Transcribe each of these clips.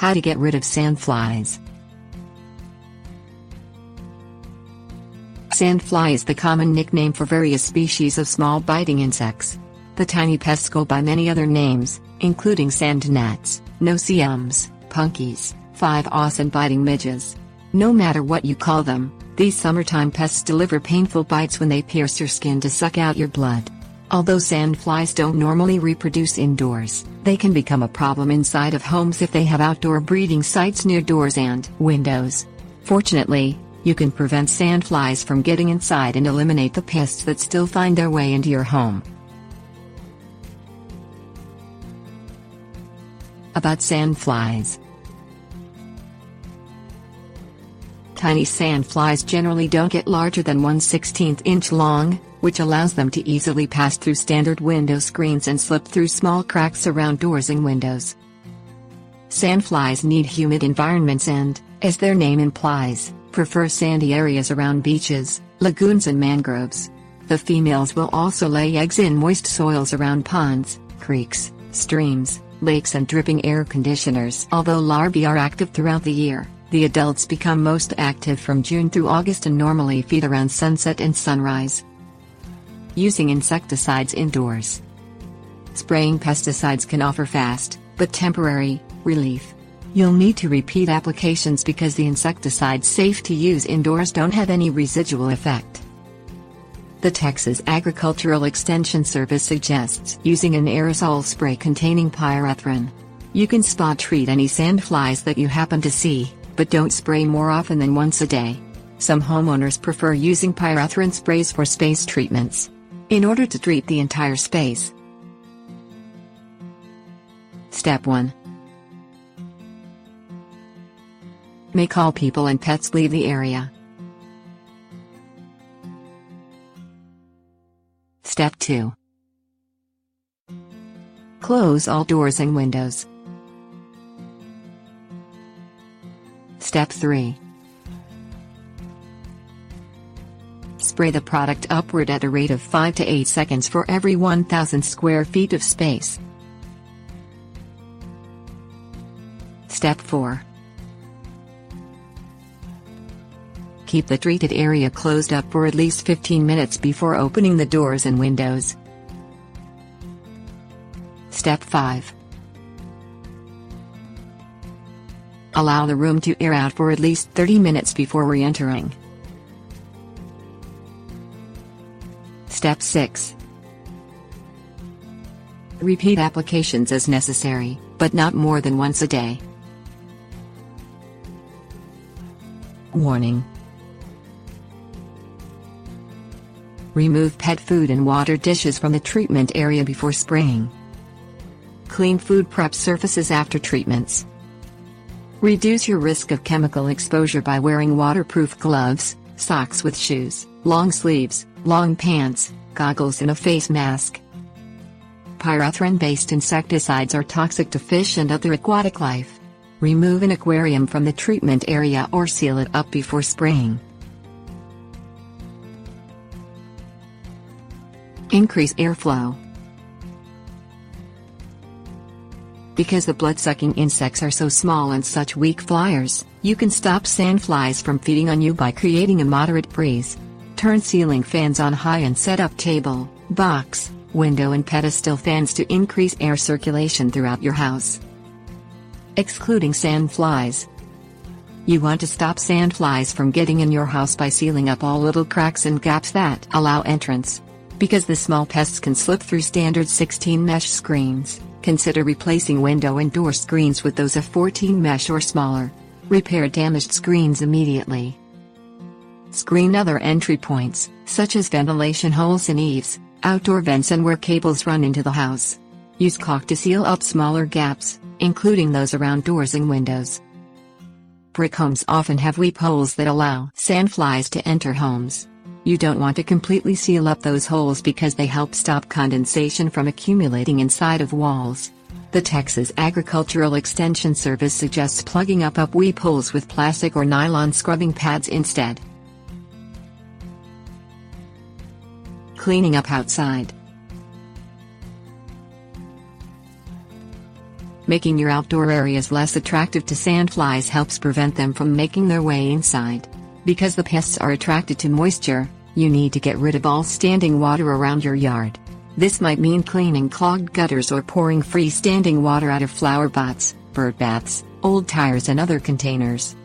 How to get rid of sandflies. Sandfly is the common nickname for various species of small biting insects. The tiny pests go by many other names, including sand gnats, no-see-ums, punkies, 5-aughs and biting midges. No matter what you call them, these summertime pests deliver painful bites when they pierce your skin to suck out your blood. Although sandflies don't normally reproduce indoors, they can become a problem inside of homes if they have outdoor breeding sites near doors and windows. Fortunately, you can prevent sandflies from getting inside and eliminate the pests that still find their way into your home. About sandflies. Tiny sandflies generally don't get larger than 1/16 inch long, which allows them to easily pass through standard window screens and slip through small cracks around doors and windows. Sandflies need humid environments and, as their name implies, prefer sandy areas around beaches, lagoons and mangroves. The females will also lay eggs in moist soils around ponds, creeks, streams, lakes and dripping air conditioners. Although larvae are active throughout the year, the adults become most active from June through August and normally feed around sunset and sunrise. Using insecticides indoors. Spraying pesticides can offer fast, but temporary, relief. You'll need to repeat applications because the insecticides safe to use indoors don't have any residual effect. The Texas Agricultural Extension Service suggests using an aerosol spray containing pyrethrin. You can spot treat any sandflies that you happen to see, but don't spray more often than once a day. Some homeowners prefer using pyrethrin sprays for space treatments. In order to treat the entire space. Step 1. Make all people and pets leave the area. Step 2. Close all doors and windows. Step 3. Spray the product upward at a rate of 5 to 8 seconds for every 1,000 square feet of space. Step 4. Keep the treated area closed up for at least 15 minutes before opening the doors and windows. Step 5. Allow the room to air out for at least 30 minutes before re-entering. Step 6. Repeat applications as necessary, but not more than once a day. Warning. Remove pet food and water dishes from the treatment area before spraying. Clean food prep surfaces after treatments. Reduce your risk of chemical exposure by wearing waterproof gloves, socks with shoes, long sleeves, long pants, goggles and a face mask. Pyrethrin-based insecticides are toxic to fish and other aquatic life. Remove an aquarium from the treatment area or seal it up before spraying. Increase airflow. Because the blood-sucking insects are so small and such weak flyers, you can stop sandflies from feeding on you by creating a moderate breeze. Turn ceiling fans on high and set up table, box, window and pedestal fans to increase air circulation throughout your house. Excluding sandflies. You want to stop sandflies from getting in your house by sealing up all little cracks and gaps that allow entrance. Because the small pests can slip through standard 16 mesh screens, consider replacing window and door screens with those of 14 mesh or smaller. Repair damaged screens immediately. Screen other entry points, such as ventilation holes in eaves, outdoor vents and where cables run into the house. Use caulk to seal up smaller gaps, including those around doors and windows. Brick homes often have weep holes that allow sandflies to enter homes. You don't want to completely seal up those holes because they help stop condensation from accumulating inside of walls. The Texas Agricultural Extension Service suggests plugging up weep holes with plastic or nylon scrubbing pads instead. Cleaning up outside. Making your outdoor areas less attractive to sandflies helps prevent them from making their way inside. Because the pests are attracted to moisture, you need to get rid of all standing water around your yard. This might mean cleaning clogged gutters or pouring freestanding water out of flower pots, bird baths, old tires and other containers.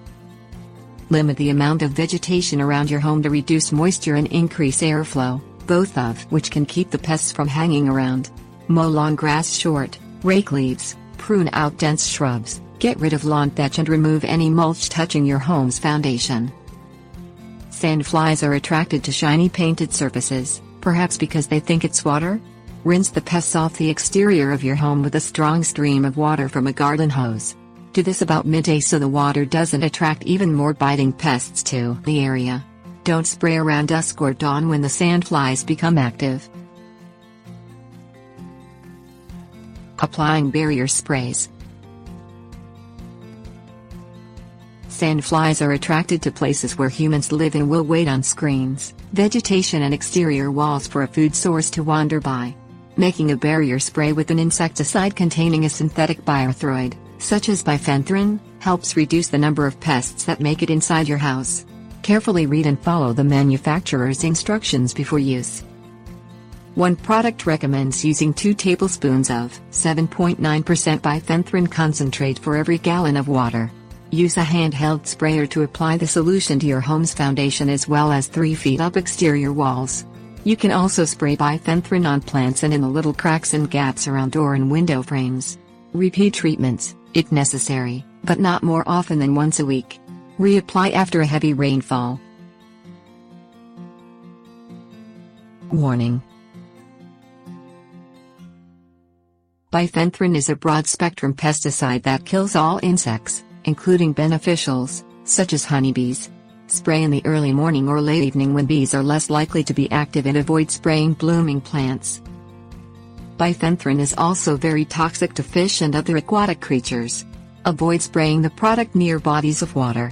Limit the amount of vegetation around your home to reduce moisture and increase airflow, both of which can keep the pests from hanging around. Mow long grass short, rake leaves, prune out dense shrubs, get rid of lawn thatch and remove any mulch touching your home's foundation. Sandflies are attracted to shiny painted surfaces, perhaps because they think it's water? Rinse the pests off the exterior of your home with a strong stream of water from a garden hose. Do this about midday so the water doesn't attract even more biting pests to the area. Don't spray around dusk or dawn when the sandflies become active. Applying barrier sprays. Sandflies are attracted to places where humans live and will wait on screens, vegetation and exterior walls for a food source to wander by. Making a barrier spray with an insecticide containing a synthetic biothroid, such as bifenthrin, helps reduce the number of pests that make it inside your house. Carefully read and follow the manufacturer's instructions before use. One product recommends using 2 tablespoons of 7.9% bifenthrin concentrate for every gallon of water. Use a handheld sprayer to apply the solution to your home's foundation as well as 3 feet up exterior walls. You can also spray bifenthrin on plants and in the little cracks and gaps around door and window frames. Repeat treatments, if necessary, but not more often than once a week. Reapply after a heavy rainfall. Warning: bifenthrin is a broad-spectrum pesticide that kills all insects, including beneficials, such as honeybees. Spray in the early morning or late evening when bees are less likely to be active and avoid spraying blooming plants. Bifenthrin is also very toxic to fish and other aquatic creatures. Avoid spraying the product near bodies of water,